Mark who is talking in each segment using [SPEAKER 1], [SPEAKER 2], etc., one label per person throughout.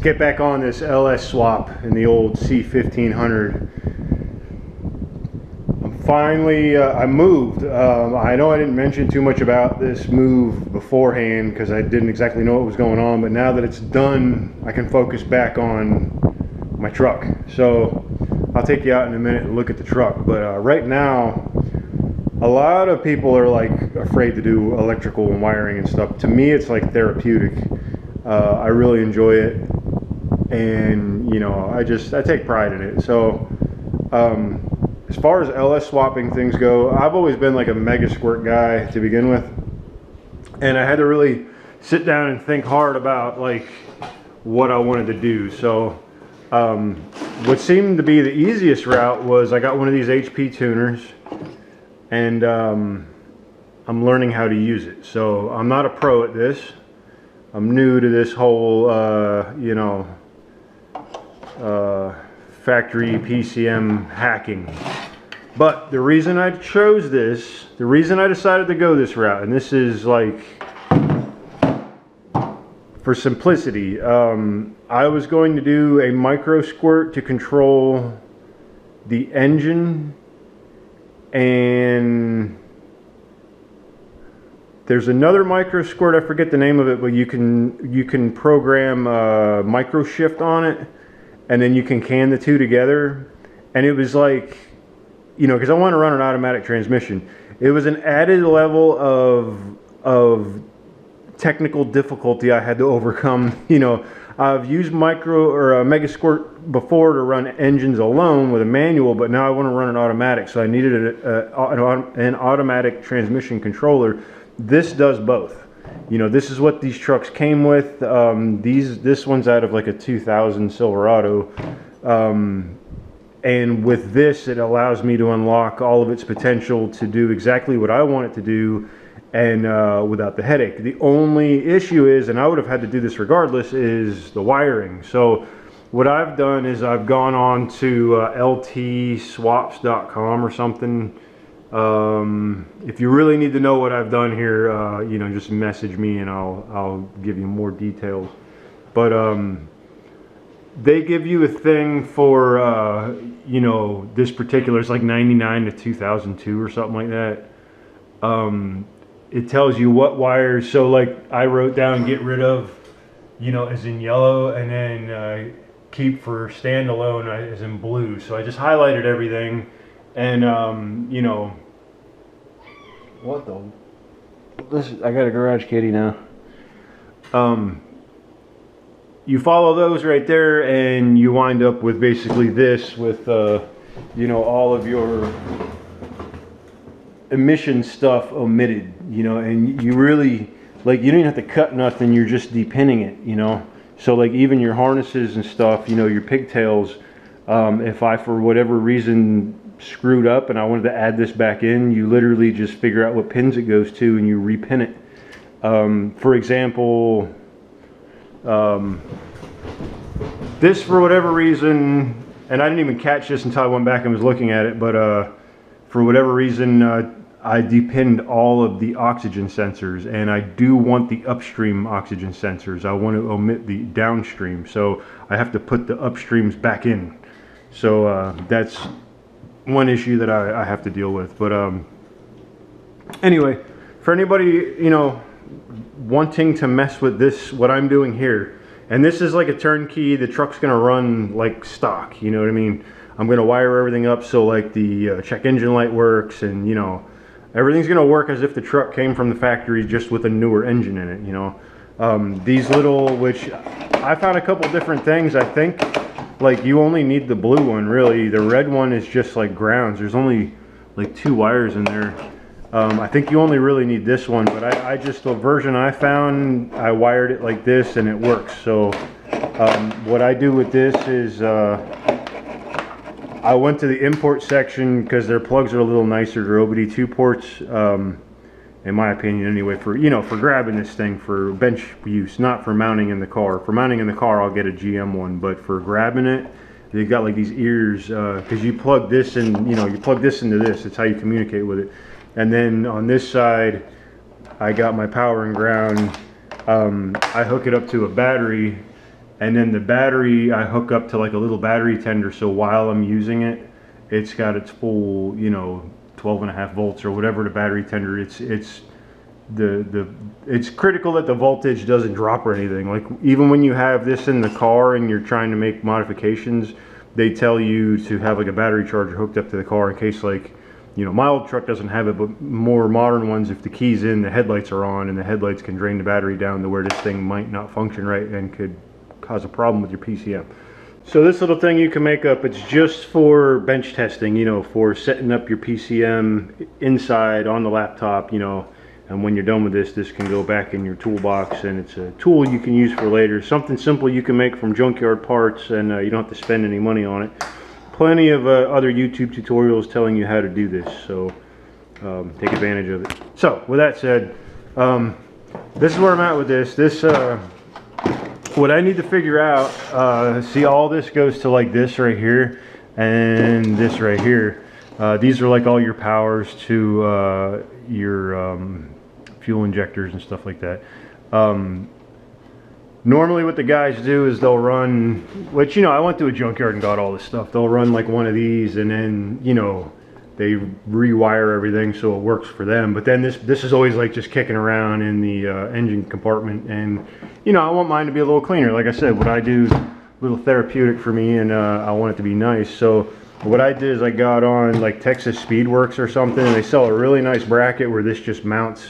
[SPEAKER 1] get back on this LS swap in the old C1500. Finally, I moved. I know I didn't mention too much about this move beforehand because I didn't exactly know what was going on, but now that it's done, I can focus back on my truck. So I'll take you out in a minute and look at the truck. But right now, a lot of people are like afraid to do electrical and wiring and stuff. To me, it's like therapeutic. I really enjoy it, and you know, I take pride in it. So as far as LS swapping things go, I've always been like a Mega Squirt guy to begin with, and I had to really sit down and think hard about like what I wanted to do. So what seemed to be the easiest route was I got one of these HP tuners, and I'm learning how to use it. So I'm not a pro at this. I'm new to this whole you know, factory PCM hacking. But the reason I chose this, the reason I decided to go this route, and this is like for simplicity, I was going to do a micro squirt to control the engine, and there's another micro squirt, I forget the name of it, but you can program micro shift on it, and then you can can the two together. And it was like, you know, because I want to run an automatic transmission, it was an added level of technical difficulty I had to overcome. You know, I've used micro or Mega Squirt before to run engines alone with a manual, but now I want to run an automatic, so I needed an automatic transmission controller. This does both. You know, this is what these trucks came with. This one's out of like a 2000 Silverado. And with this, it allows me to unlock all of its potential to do exactly what I want it to do, and without the headache. The only issue is, and I would have had to do this regardless, is the wiring. So what I've done is I've gone on to ltswaps.com or something. If you really need to know what I've done here, you know, just message me and I'll give you more details. But they give you a thing for you know, this particular, it's like 99 to 2002 or something like that. It tells you what wires. So like I wrote down get rid of, you know, as in yellow, and then keep for standalone as in blue. So I just highlighted everything, and you know, what the, I got a garage kitty now. You follow those right there, and you wind up with basically this, with you know, all of your emission stuff omitted, you know, and you really, like, you don't even have to cut nothing, you're just depinning it, you know. So like even your harnesses and stuff, you know, your pigtails, if I for whatever reason screwed up and I wanted to add this back in, you literally just figure out what pins it goes to and you repin it. For example, this, for whatever reason, and I didn't even catch this until I went back and was looking at it, but for whatever reason I depinned all of the oxygen sensors, and I do want the upstream oxygen sensors. I want to omit the downstream, so I have to put the upstreams back in. So that's one issue that I have to deal with. But anyway, for anybody, you know, wanting to mess with this, what I'm doing here, and this is like a turnkey, the truck's gonna run like stock, you know what I mean? I'm gonna wire everything up so like the check engine light works, and you know, everything's gonna work as if the truck came from the factory, just with a newer engine in it, you know. These little, which I found a couple different things. I think like you only need the blue one, really. The red one is just like grounds. There's only like 2 wires in there. I think you only really need this one, but I just, the version I found, I wired it like this and it works. So what I do with this is I went to the import section because their plugs are a little nicer. They're OBD2 ports, in my opinion anyway, for, you know, for grabbing this thing for bench use, not for mounting in the car. For mounting in the car, I'll get a GM one, but for grabbing it, they've got like these ears, because you plug this in, you know, you plug this into this. It's how you communicate with it. And then on this side, I got my power and ground. I hook it up to a battery, And then the battery I hook up to like a little battery tender, so while I'm using it, it's got its full, you know, 12.5 volts or whatever the battery tender. It's critical that the voltage doesn't drop or anything. Like even when you have this in the car and you're trying to make modifications, they tell you to have like a battery charger hooked up to the car in case, like, you know, my old truck doesn't have it, but more modern ones, if the key's in, the headlights are on, and the headlights can drain the battery down to where this thing might not function right and could cause a problem with your PCM. So this little thing you can make up, it's just for bench testing, you know, for setting up your PCM inside on the laptop, you know, and when you're done with this, this can go back in your toolbox, and it's a tool you can use for later. Something simple you can make from junkyard parts, and you don't have to spend any money on it. Plenty of other YouTube tutorials telling you how to do this, so take advantage of it. So with that said, this is where I'm at with this. What I need to figure out, see, all this goes to like this right here and this right here. These are like all your powers to your fuel injectors and stuff like that. Normally what the guys do is they'll run, which, you know, I went to a junkyard and got all this stuff. They'll run like one of these, and then, you know, they rewire everything so it works for them. But then this is always like just kicking around in the engine compartment, and, you know, I want mine to be a little cleaner. Like I said, what I do is a little therapeutic for me, and I want it to be nice. So what I did is I got on like Texas Speedworks or something, and they sell a really nice bracket where this just mounts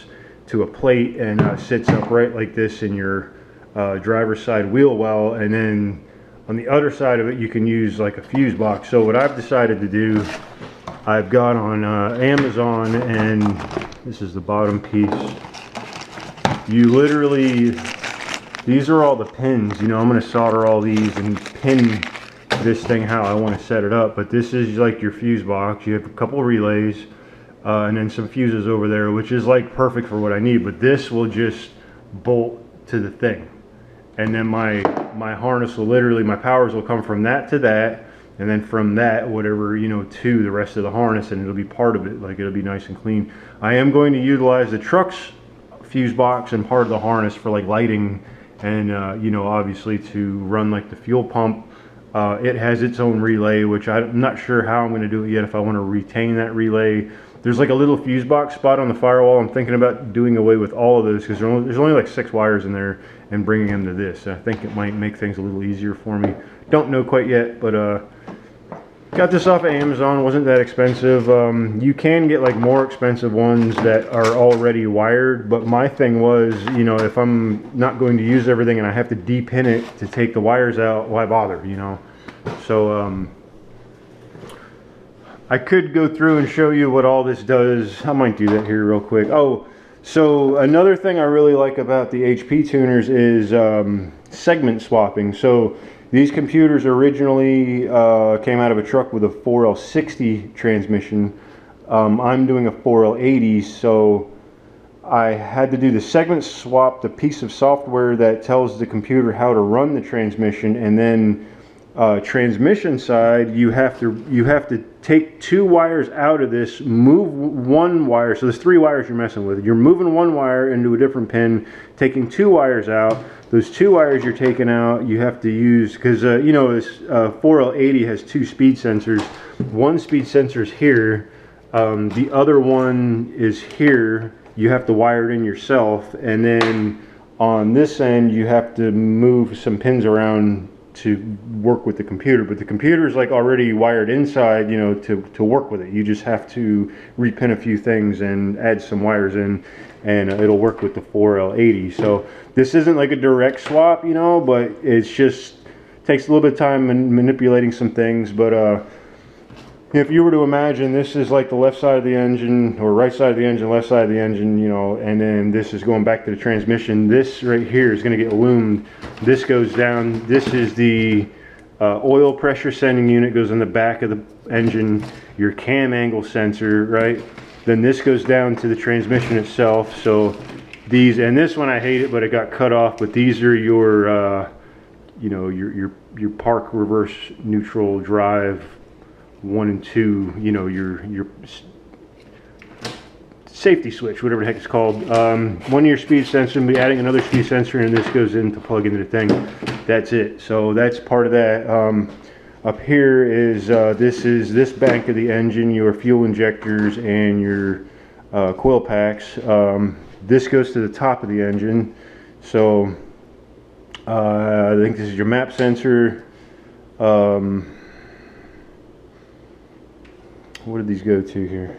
[SPEAKER 1] to a plate and sits upright like this in your driver's side wheel well, and then on the other side of it you can use like a fuse box. So what I've decided to do, I've got on Amazon, and this is the bottom piece. You literally, these are all the pins, you know, I'm going to solder all these and pin this thing how I want to set it up. But this is like your fuse box. You have a couple relays and then some fuses over there, which is like perfect for what I need. But this will just bolt to the thing, and then my harness will literally, my powers will come from that to that, and then from that, whatever, you know, to the rest of the harness, and it'll be part of it. Like, it'll be nice and clean. I am going to utilize the truck's fuse box and part of the harness for like lighting, and you know, obviously to run like the fuel pump. It has its own relay, which I'm not sure how I'm going to do it yet, if I want to retain that relay. There's like a little fuse box spot on the firewall. I'm thinking about doing away with all of those, because there's only like 6 wires in there, and bringing them to this. I think it might make things a little easier for me. Don't know quite yet, but got this off of Amazon. Wasn't that expensive. You can get like more expensive ones that are already wired, but my thing was, you know, if I'm not going to use everything and I have to depin it to take the wires out, why bother, you know? So I could go through and show you what all this does. I might do that here real quick. Oh, so another thing I really like about the HP tuners is segment swapping. So these computers originally came out of a truck with a 4L60 transmission. I'm doing a 4L80, so I had to do the segment swap, the piece of software that tells the computer how to run the transmission, and then transmission side, you have to take 2 wires out of this, move 1 wire. So there's 3 wires you're messing with. You're moving 1 wire into a different pin, taking 2 wires out. Those 2 wires you're taking out, you have to use, because you know, this 4L80 has 2 speed sensors. One speed sensor is here, the other one is here. You have to wire it in yourself, and then on this end you have to move some pins around to work with the computer. But the computer is like already wired inside, you know, to work with it. You just have to repin a few things and add some wires in, and it'll work with the 4L80. So this isn't like a direct swap, you know, but it's just takes a little bit of time in manipulating some things. But if you were to imagine, this is like the left side of the engine, or right side of the engine, left side of the engine, you know, and then this is going back to the transmission. This right here is going to get loomed. This goes down. This is the oil pressure sending unit, goes in the back of the engine. Your cam angle sensor, right? Then this goes down to the transmission itself. So these, and this one I hate it, but it got cut off. But these are your, you know, your park reverse neutral drive 1 and 2, you know, your safety switch, whatever the heck it's called. One of your speed sensors, and be adding another speed sensor, and this goes in to plug into the thing. that's it. So that's part of that. Up here is this bank of the engine, your fuel injectors and your coil packs. This goes to the top of the engine. So I think this is your map sensor. What did these go to here?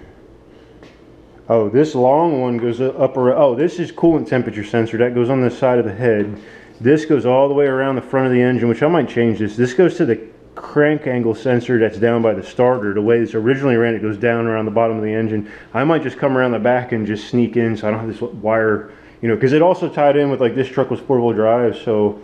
[SPEAKER 1] Oh, this long one goes up around. Oh, this is coolant temperature sensor. That goes on the side of the head. This goes all the way around the front of the engine, which I might change this. This goes to the crank angle sensor that's down by the starter. The way this originally ran, it goes down around the bottom of the engine. I might just come around the back and just sneak in so I don't have this wire, you know, because it also tied in with, like, this truck was four-wheel drive, so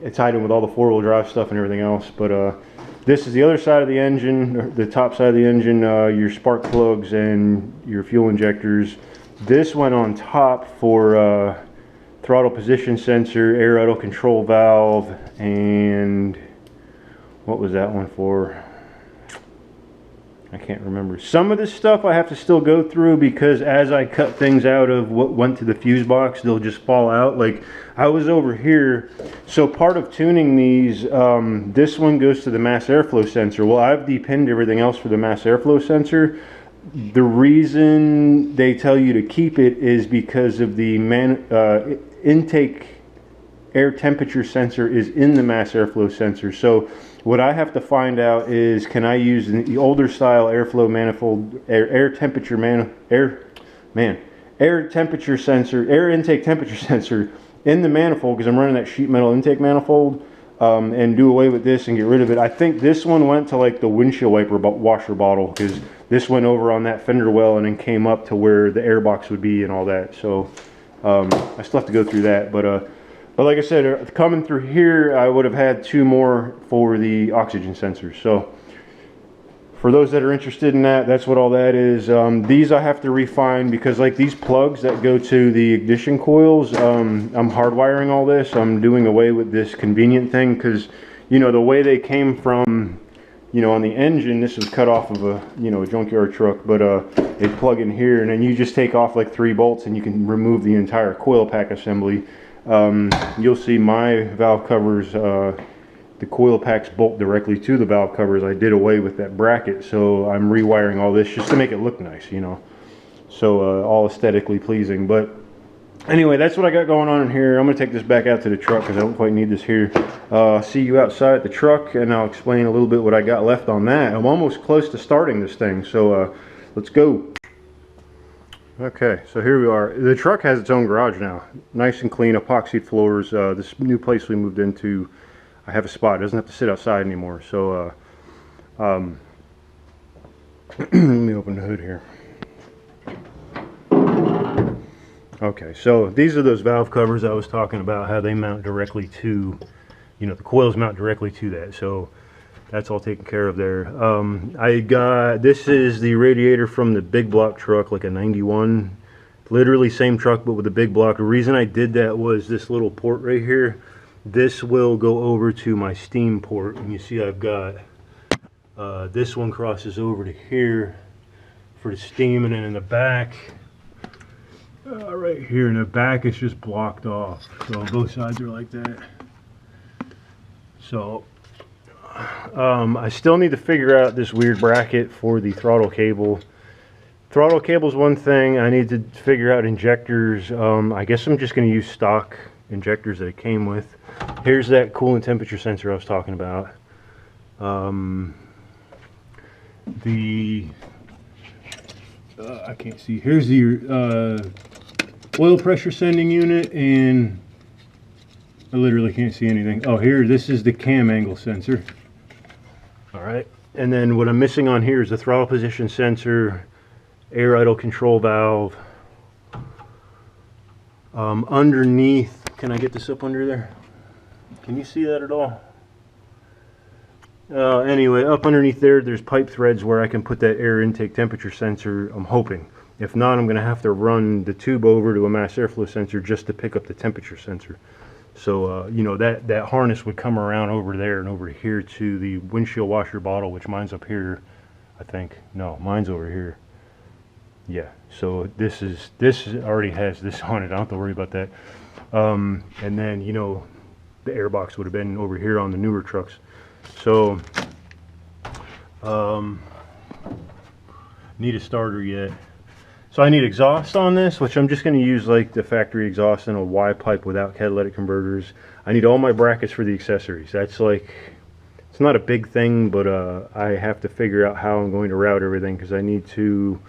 [SPEAKER 1] it tied in with all the four-wheel drive stuff and everything else. But this is the other side of the engine, or the top side of the engine, your spark plugs and your fuel injectors. This went on top for throttle position sensor, air idle control valve, and what was that one for? I can't remember. Some of this stuff I have to still go through because as I cut things out of what went to the fuse box, they'll just fall out. Like I was over here, so part of tuning these, this one goes to the mass airflow sensor. Well, I've depinned everything else for the mass airflow sensor. The reason they tell you to keep it is because of the intake air temperature sensor is in the mass airflow sensor. So what I have to find out is, can I use the older style airflow manifold, air temperature sensor, air intake temperature sensor in the manifold, because I'm running that sheet metal intake manifold, and do away with this and get rid of it. I think this one went to like the windshield wiper washer bottle, because this went over on that fender well and then came up to where the air box would be and all that. So I still have to go through that, but like I said, coming through here, I would have had two more for the oxygen sensors. So for those that are interested in that, that's what all that is. These I have to refine because, like, these plugs that go to the ignition coils, I'm hardwiring all this. I'm doing away with this convenient thing because, you know, the way they came from, you know, on the engine, this was cut off of a, you know, a junkyard truck, but they plug in here and then you just take off like 3 bolts and you can remove the entire coil pack assembly. You'll see my valve covers, the coil packs bolt directly to the valve covers. I did away with that bracket, so I'm rewiring all this just to make it look nice, you know, so all aesthetically pleasing. But anyway, that's what I got going on in here. I'm gonna take this back out to the truck because I don't quite need this here. See you outside at the truck and I'll explain a little bit what I got left on that. I'm almost close to starting this thing, so let's go. Okay, so here we are. The truck has its own garage now. Nice and clean, epoxy floors. This new place we moved into, I have a spot. It doesn't have to sit outside anymore. So let me open the hood here. Okay, so these are those valve covers I was talking about, how they mount directly to, you know, the coils mount directly to that. So that's all taken care of there. I got, this is the radiator from the big block truck, like a 91. Literally same truck, but with a big block. The reason I did that was this little port right here. This will go over to my steam port. And you see I've got, this one crosses over to here for the steam. And then in the back, right here in the back, it's just blocked off. So both sides are like that. So I still need to figure out this weird bracket for the throttle cable. Throttle cable is one thing. I need to figure out injectors. I guess I'm just going to use stock injectors that it came with. Here's that coolant temperature sensor I was talking about. I can't see. Here's the oil pressure sending unit, and I literally can't see anything. Oh, here, this is the cam angle sensor. Alright, and then what I'm missing on here is the throttle position sensor, air idle control valve. Underneath, can I get this up under there? Can you see that at all? Anyway, up underneath there, there's pipe threads where I can put that air intake temperature sensor, I'm hoping. If not, I'm going to have to run the tube over to a mass airflow sensor just to pick up the temperature sensor. So, you know, that harness would come around over there and over here to the windshield washer bottle, which mine's up here, I think. No, mine's over here. Yeah, so this already has this on it. I don't have to worry about that. And then, you know, the airbox would have been over here on the newer trucks. So need a starter yet. So I need exhaust on this, which I'm just going to use like the factory exhaust in a Y pipe without catalytic converters. I need all my brackets for the accessories. That's like, it's not a big thing, but I have to figure out how I'm going to route everything, because I need to,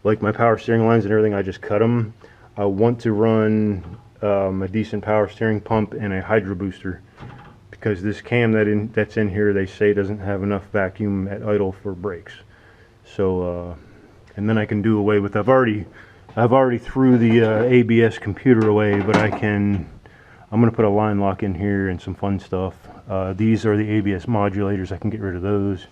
[SPEAKER 1] like my power steering lines and everything, I just cut them. I want to run a decent power steering pump and a hydro booster, because this cam that's in here, they say doesn't have enough vacuum at idle for brakes. So and then I can do away with, I've already threw the ABS computer away, but I'm going to put a line lock in here and some fun stuff. These are the ABS modulators. I can get rid of those.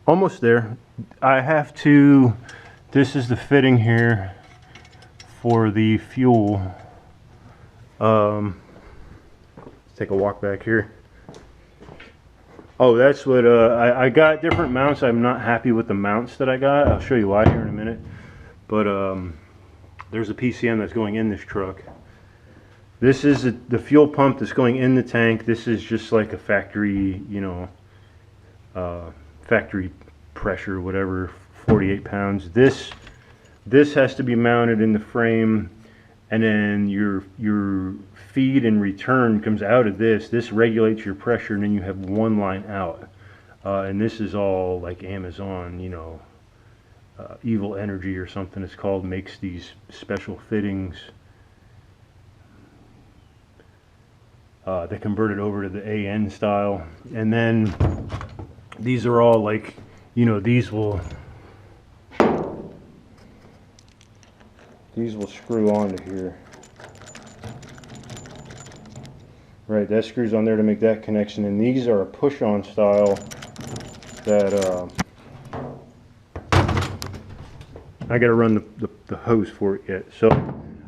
[SPEAKER 1] Almost there. I have to, this is the fitting here for the fuel. Let's take a walk back here. Oh, that's what, I got different mounts. I'm not happy with the mounts that I got. I'll show you why here in a minute. But there's a PCM that's going in this truck. This is the fuel pump that's going in the tank. This is just like a factory, you know, factory pressure, whatever, 48 pounds. This has to be mounted in the frame, and then your feed and return comes out of this. This regulates your pressure, and then you have one line out. And this is all like Amazon, you know, Evil Energy or something it's called, makes these special fittings. They convert it over to the AN style, and then these are all like, you know, these will screw onto here. Right, that screws on there to make that connection, and these are a push-on style that I got to run the hose for it yet. So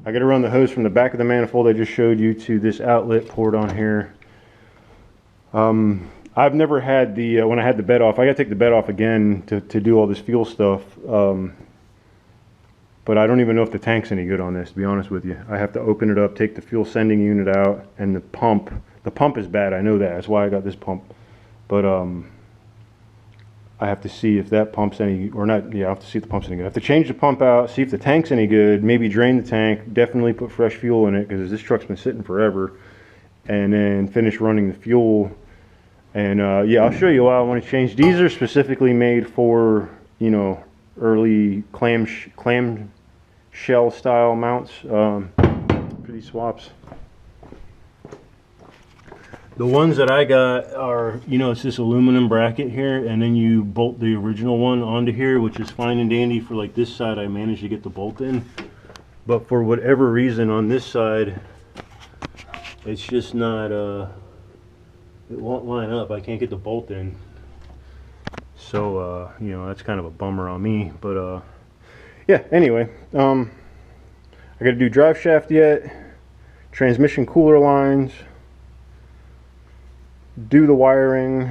[SPEAKER 1] I got to run the hose from the back of the manifold I just showed you to this outlet port on here. I've never had the, when I had the bed off, I got to take the bed off again to do all this fuel stuff. But I don't even know if the tank's any good on this, to be honest with you. I have to open it up, take the fuel sending unit out, and the pump is bad, I know that. That's why I got this pump. But I have to see if that pump's any, or not, yeah, I have to see if the pump's any good. I have to change the pump out, see if the tank's any good, maybe drain the tank, definitely put fresh fuel in it, because this truck's been sitting forever, and then finish running the fuel. And yeah, I'll show you why I want to change. These are specifically made for, you know, early clam shell style mounts for these swaps. The ones that I got are, you know, it's this aluminum bracket here, and then you bolt the original one onto here, which is fine and dandy. For like this side, I managed to get the bolt in, but for whatever reason on this side, it's just not, it won't line up. I can't get the bolt in. So, you know, that's kind of a bummer on me, but yeah, anyway, I got to do drive shaft yet, transmission cooler lines, do the wiring.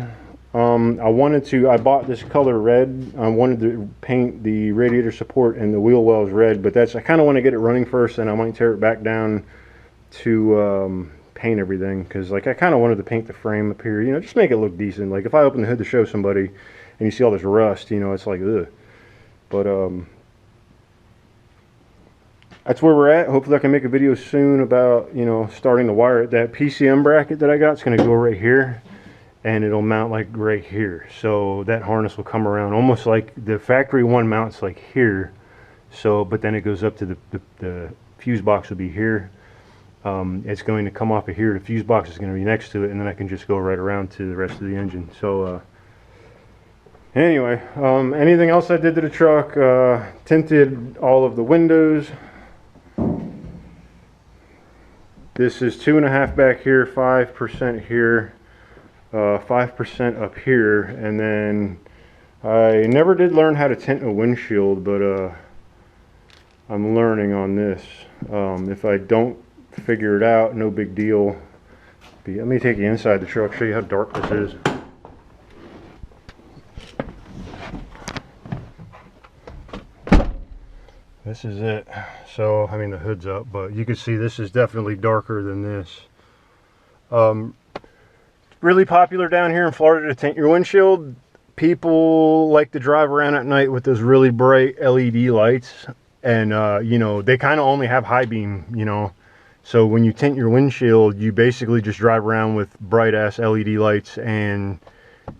[SPEAKER 1] I bought this color red. I wanted to paint the radiator support and the wheel wells red, but I kind of want to get it running first, and I might tear it back down to paint everything, because like I kind of wanted to paint the frame up here, you know, just make it look decent. Like if I open the hood to show somebody and you see all this rust, you know, it's like ugh. But that's where we're at. Hopefully I can make a video soon about, you know, starting to wire it. That PCM bracket that I got is going to go right here, and it'll mount like right here. So that harness will come around almost like the factory one mounts like here. So, but then it goes up to the fuse box will be here. It's going to come off of here. The fuse box is going to be next to it, and then I can just go right around to the rest of the engine. So anyway, anything else I did to the truck? Tinted all of the windows. This is 2.5 back here, 5% here, 5% up here, and then I never did learn how to tint a windshield, but I'm learning on this. If I don't figure it out, no big deal. Let me take you inside the truck, show you how dark this is. This is it. So, I mean, the hood's up, but you can see this is definitely darker than this. Really popular down here in Florida to tint your windshield. People like to drive around at night with those really bright LED lights, and you know, they kind of only have high beam, you know. So when you tint your windshield, you basically just drive around with bright ass LED lights, and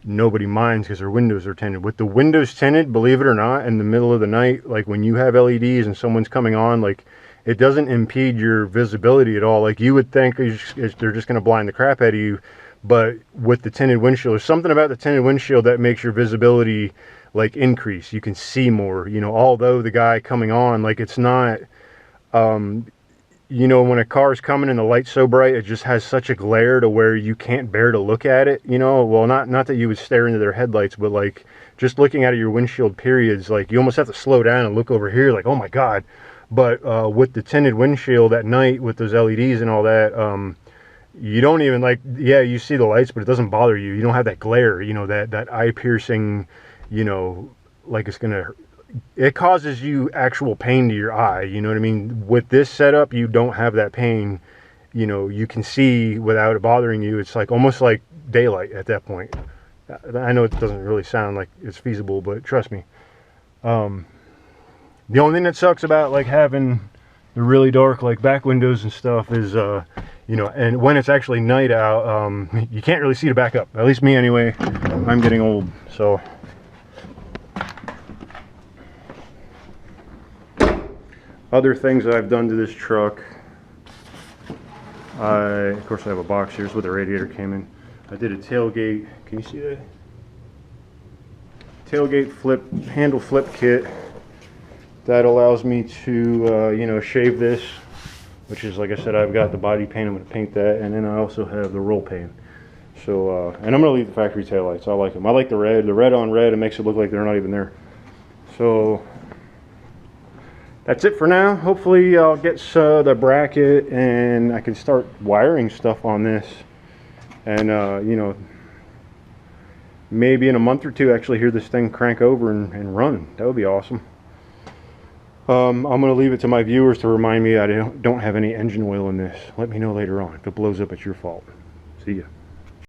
[SPEAKER 1] nobody minds because their windows are tinted. With the windows tinted, believe it or not, in the middle of the night, like when you have LEDs and someone's coming on, like it doesn't impede your visibility at all. Like you would think they're just going to blind the crap out of you, but with the tinted windshield, there's something about the tinted windshield that makes your visibility like increase. You can see more, you know, although the guy coming on, like it's not, you know, when a car's coming and the light's so bright, it just has such a glare to where you can't bear to look at it, you know. Well, not that you would stare into their headlights, but like just looking at your windshield periods, like you almost have to slow down and look over here like, oh my God. But with the tinted windshield at night with those LEDs and all that, you don't even like, yeah, you see the lights, but it doesn't bother you. You don't have that glare, you know, that eye piercing, you know, like it's gonna, it causes you actual pain to your eye, you know what I mean? With this setup, you don't have that pain, you know, you can see without it bothering you. It's like almost like daylight at that point. I know it doesn't really sound like it's feasible, but trust me. The only thing that sucks about like having the really dark like back windows and stuff is you know, and when it's actually night out, you can't really see to back up, at least me anyway. I'm getting old, so. Other things that I've done to this truck, of course I have a box here. Here's where the radiator came in. I did a tailgate, can you see that? Tailgate flip, handle flip kit that allows me to, you know, shave this, which is, like I said, I've got the body paint. I'm going to paint that, and then I also have the roll paint. So, and I'm going to leave the factory taillights. I like them. I like the red. The red on red, it makes it look like they're not even there. So that's it for now. Hopefully I'll get the bracket and I can start wiring stuff on this, and you know, maybe in a month or two actually hear this thing crank over and run. That would be awesome. I'm going to leave it to my viewers to remind me I don't have any engine oil in this. Let me know later on. If it blows up, it's your fault. See ya.